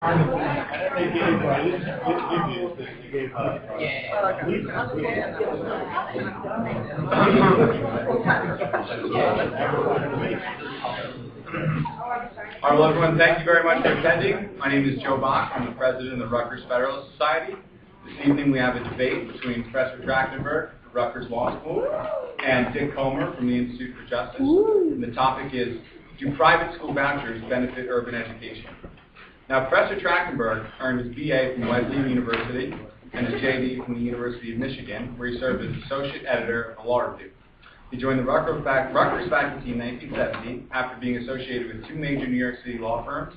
They gave, they gave, All right, well, everyone, thank you very much for attending. My name is Joe Bach. I'm the president of the Rutgers Federalist Society. This evening we have a debate between Professor Tractenberg from Rutgers Law School and Dick Komer from the Institute for Justice. And the topic is, do private school vouchers benefit urban education? Now, Professor Tractenberg earned his BA from Wesleyan University and his JD from the University of Michigan, where he served as associate editor of the Law Review. He joined the Rutgers faculty in 1970 after being associated with two major New York City law firms,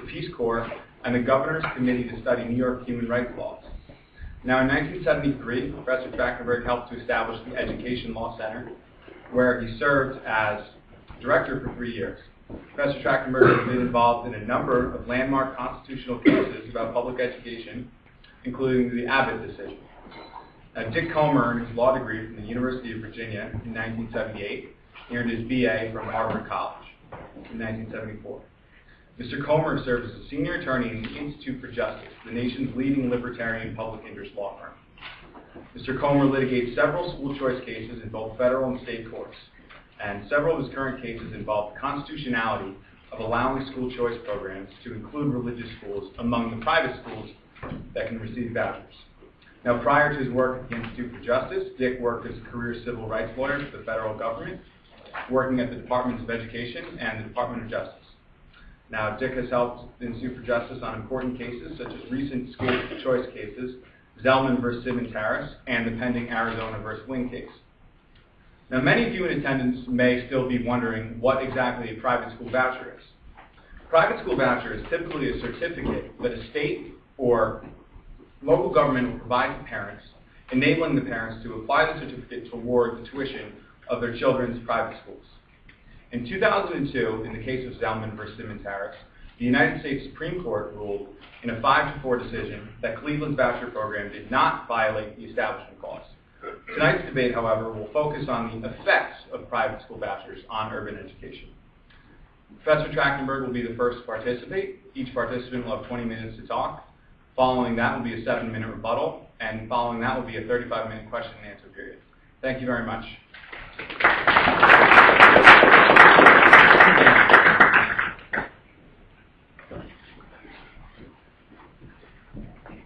the Peace Corps and the Governor's Committee to study New York human rights laws. Now, in 1973, Professor Tractenberg helped to establish the Education Law Center, where he served as director for 3 years. Professor Tractenberg has been involved in a number of landmark constitutional cases about public education, including the Abbott decision. Now, Dick Komer earned his law degree from the University of Virginia in 1978. He earned his BA from Harvard College in 1974. Mr. Komer served as a senior attorney in the Institute for Justice, the nation's leading libertarian public interest law firm. Mr. Komer litigates several school choice cases in both federal and state courts, and several of his current cases involve the constitutionality of allowing school choice programs to include religious schools among the private schools that can receive vouchers. Now, prior to his work at the Institute for Justice, Dick worked as a career civil rights lawyer for the federal government, working at the Departments of Education and the Department of Justice. Now, Dick has helped the Institute for Justice on important cases such as recent school choice cases, Zellman versus Simmons-Harris, and the pending Arizona versus Wing case. Now, many of you in attendance may still be wondering what exactly a private school voucher is. Private school voucher is typically a certificate that a state or local government will provide to parents, enabling the parents to apply the certificate toward the tuition of their children's private schools. In 2002, in the case of Zellman versus Simmons-Harris, the United States Supreme Court ruled in a 5-4 decision that Cleveland's voucher program did not violate the Establishment Clause. Tonight's debate, however, will focus on the effects of private school vouchers on urban education. Professor Tractenberg will be the first to participate. Each participant will have 20 minutes to talk. Following that will be a 7-minute rebuttal, and following that will be a 35-minute question and answer period. Thank you very much.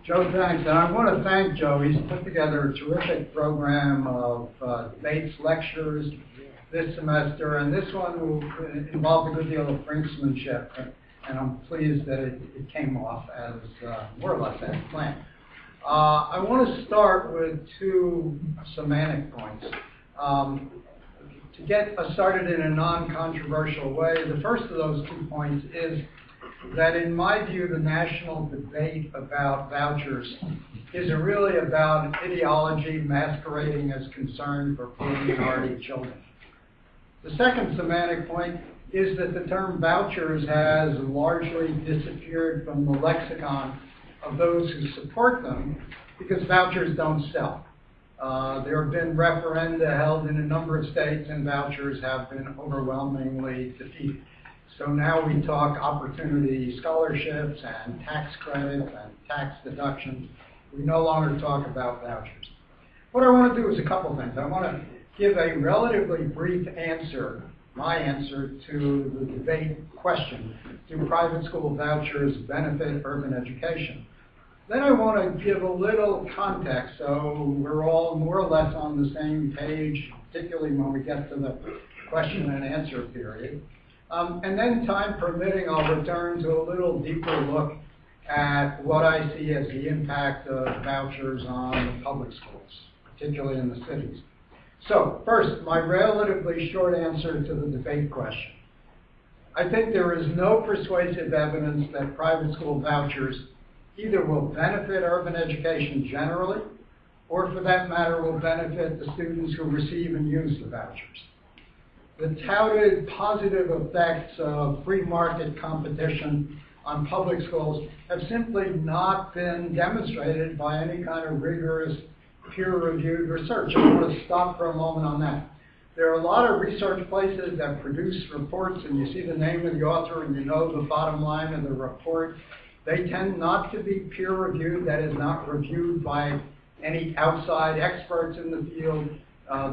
Joe, thanks. And I want to thank Joe. He's put together a terrific program of debates, lectures this semester, and this one will involve a good deal of brinksmanship. And I'm pleased that it came off as more or less as planned. I want to start with two semantic points. To get us started in a non-controversial way, the first of those 2 points is that in my view, the national debate about vouchers is really about ideology masquerading as concern for poor minority children. The second semantic point is that the term vouchers has largely disappeared from the lexicon of those who support them because vouchers don't sell. There have been referenda held in a number of states, and vouchers have been overwhelmingly defeated. So now we talk opportunity scholarships and tax credits and tax deductions. We no longer talk about vouchers. What I want to do is a couple things. I want to give a relatively brief answer, my answer to the debate question, do private school vouchers benefit urban education? Then I want to give a little context so we're all more or less on the same page, particularly when we get to the question and answer period. And then, time permitting, I'll return to a little deeper look at what I see as the impact of vouchers on public schools, particularly in the cities. So, first, my relatively short answer to the debate question. I think there is no persuasive evidence that private school vouchers either will benefit urban education generally, or for that matter, will benefit the students who receive and use the vouchers. The touted positive effects of free market competition on public schools have simply not been demonstrated by any kind of rigorous peer-reviewed research. I want to stop for a moment on that. There are a lot of research places that produce reports, and you see the name of the author and you know the bottom line of the report. They tend not to be peer-reviewed, that is, not reviewed by any outside experts in the field.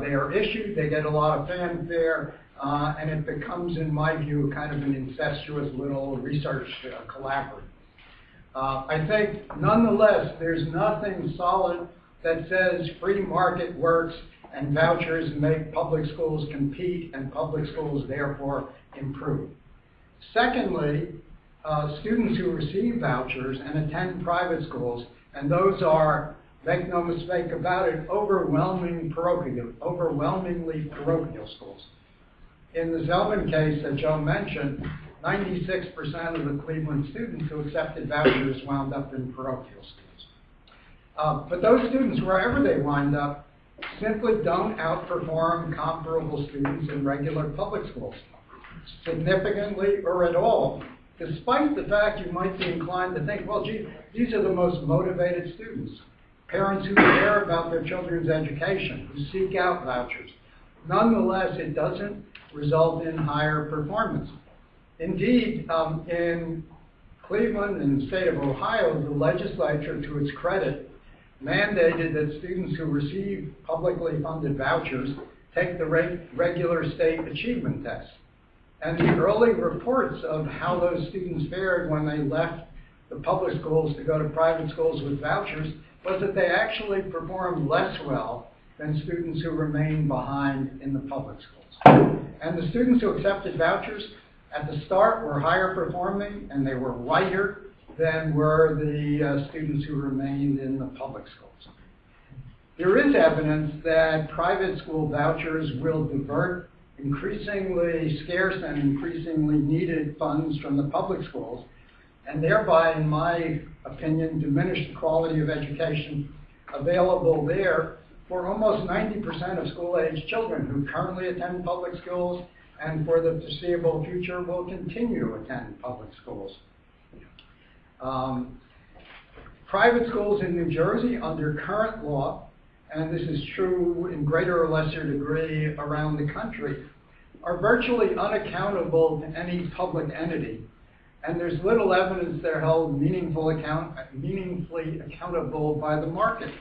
They are issued, they get a lot of fanfare, and it becomes, in my view, kind of an incestuous little research collaborative. I think, nonetheless, there's nothing solid that says free market works and vouchers make public schools compete and public schools therefore improve. Secondly, students who receive vouchers and attend private schools, and those are, make no mistake about it, overwhelmingly parochial schools. In the Zellman case that Joe mentioned, 96% of the Cleveland students who accepted vouchers wound up in parochial schools. But those students, wherever they wind up, simply don't outperform comparable students in regular public schools, significantly or at all, despite the fact you might be inclined to think, well, gee, these are the most motivated students, parents who care about their children's education, who seek out vouchers. Nonetheless, it doesn't result in higher performance. Indeed, in Cleveland and the state of Ohio, the legislature, to its credit, mandated that students who receive publicly funded vouchers take the regular state achievement test. And the early reports of how those students fared when they left the public schools to go to private schools with vouchers was that they actually performed less well than students who remained behind in the public schools. And the students who accepted vouchers at the start were higher performing and they were whiter than were the students who remained in the public schools. There is evidence that private school vouchers will divert increasingly scarce and increasingly needed funds from the public schools, and thereby, in my opinion, diminish the quality of education available there for almost 90% of school-age children who currently attend public schools and for the foreseeable future will continue to attend public schools. Private schools in New Jersey under current law, and this is true in greater or lesser degree around the country, are virtually unaccountable to any public entity, and there's little evidence they're held meaningfully accountable by the market.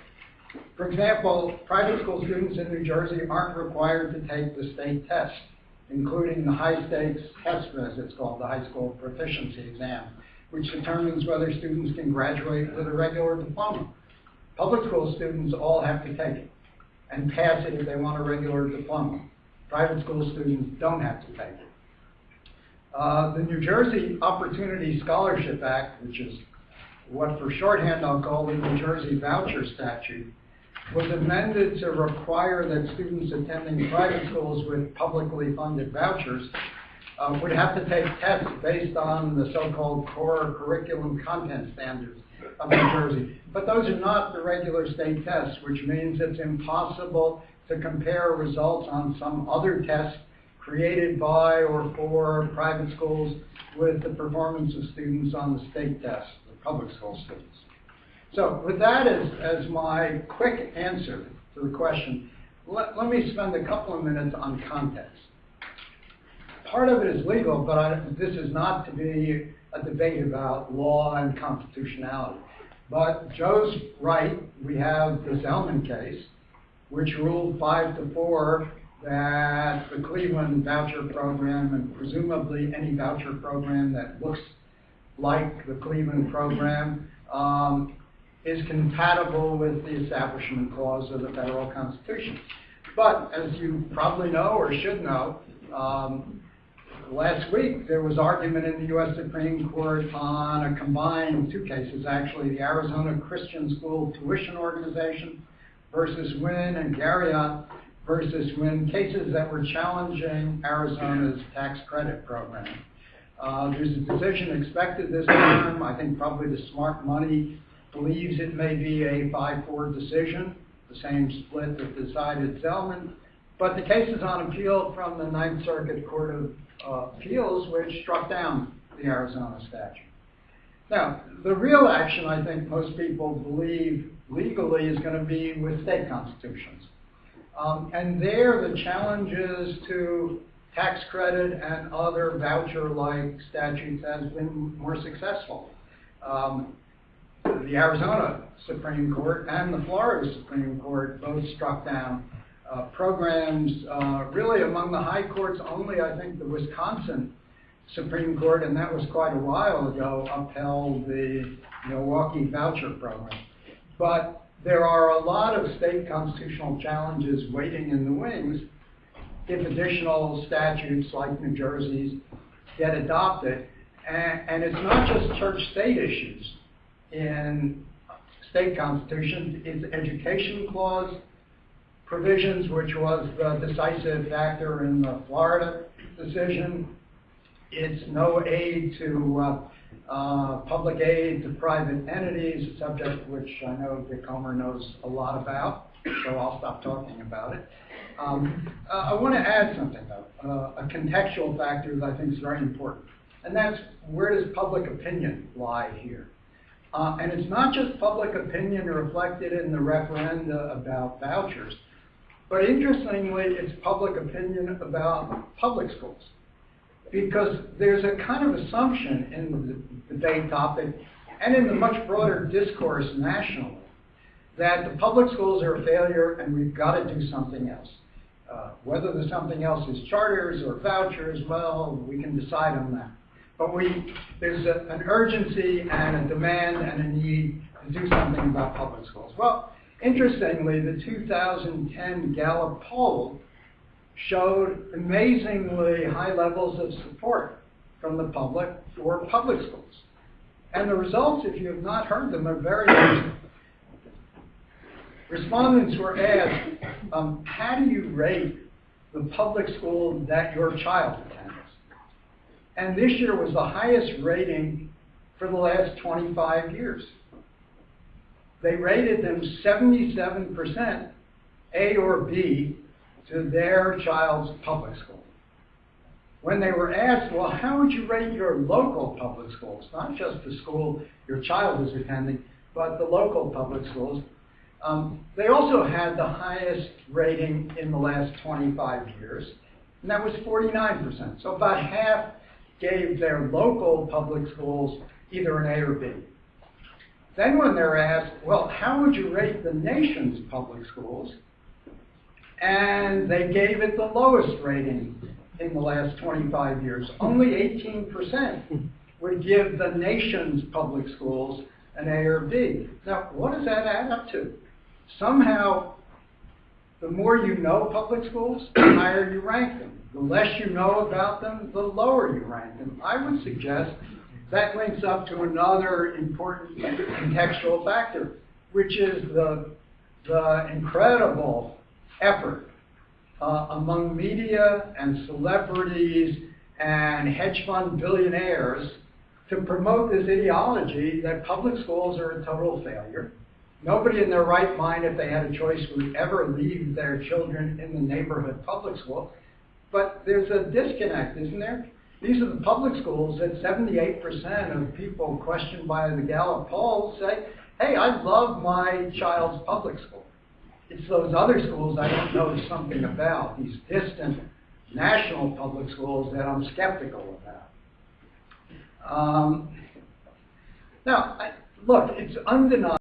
For example, private school students in New Jersey aren't required to take the state test, including the high-stakes test, as it's called, the high school proficiency exam, which determines whether students can graduate with a regular diploma. Public school students all have to take it and pass it if they want a regular diploma. Private school students don't have to take it. The New Jersey Opportunity Scholarship Act, which is what for shorthand I'll call the New Jersey Voucher Statute, was amended to require that students attending private schools with publicly funded vouchers would have to take tests based on the so-called core curriculum content standards of New Jersey. But those are not the regular state tests, which means it's impossible to compare results on some other test created by or for private schools with the performance of students on the state test, the public school students. So with that as my quick answer to the question, let me spend a couple of minutes on context. Part of it is legal, but this is not to be a debate about law and constitutionality. But Joe's right. We have the Zellman case, which ruled 5-4 that the Cleveland voucher program, and presumably any voucher program that looks like the Cleveland program, is compatible with the Establishment Clause of the Federal Constitution. But as you probably know or should know, last week there was argument in the U.S. Supreme Court on a combined two cases, actually, the Arizona Christian School Tuition Organization versus Wynn and Garriott versus Wynn, cases that were challenging Arizona's tax credit program. There's a decision expected this term. I think probably the smart money believes it may be a 5-4 decision, the same split that decided Zellman. But the case is on appeal from the Ninth Circuit Court of Appeals, which struck down the Arizona statute. Now, the real action, I think most people believe legally, is going to be with state constitutions. And there, the challenges to tax credit and other voucher-like statutes has been more successful. The Arizona Supreme Court and the Florida Supreme Court both struck down programs. Really among the high courts, only I think the Wisconsin Supreme Court, and that was quite a while ago, upheld the Milwaukee Voucher program. But there are a lot of state constitutional challenges waiting in the wings if additional statutes like New Jersey's get adopted. And it's not just church-state issues in state constitutions, it's education clause provisions, which was the decisive factor in the Florida decision. It's no aid to public aid to private entities, a subject which I know Dick Komer knows a lot about, so I'll stop talking about it. I want to add something, though, a contextual factor that I think is very important, and that's where does public opinion lie here? And it's not just public opinion reflected in the referenda about vouchers, but interestingly, it's public opinion about public schools. Because there's a kind of assumption in the debate topic and in the much broader discourse nationally that the public schools are a failure and we've got to do something else. Whether the something else is charters or vouchers, well, we can decide on that. But there's an urgency and a demand and a need to do something about public schools. Well, interestingly, the 2010 Gallup poll showed amazingly high levels of support from the public for public schools. And the results, if you have not heard them, are very interesting. Respondents were asked, how do you rate the public school that your child attends? And this year was the highest rating for the last 25 years. They rated them 77% A or B to their child's public school. When they were asked, well, how would you rate your local public schools, not just the school your child is attending, but the local public schools, they also had the highest rating in the last 25 years, and that was 49%. So about half gave their local public schools either an A or B. Then when they're asked, well, how would you rate the nation's public schools? And they gave it the lowest rating in the last 25 years. Only 18% would give the nation's public schools an A or B. Now, what does that add up to? Somehow, the more you know public schools, the higher you rank them. The less you know about them, the lower you rank them. I would suggest that links up to another important contextual factor, which is the incredible effort among media and celebrities and hedge fund billionaires to promote this ideology that public schools are a total failure. Nobody in their right mind, if they had a choice, would ever leave their children in the neighborhood public school. But there's a disconnect, isn't there? These are the public schools that 78% of people questioned by the Gallup poll say, hey, I love my child's public school. It's those other schools I don't know something about, these distant national public schools that I'm skeptical about. Now, look, it's undeniable.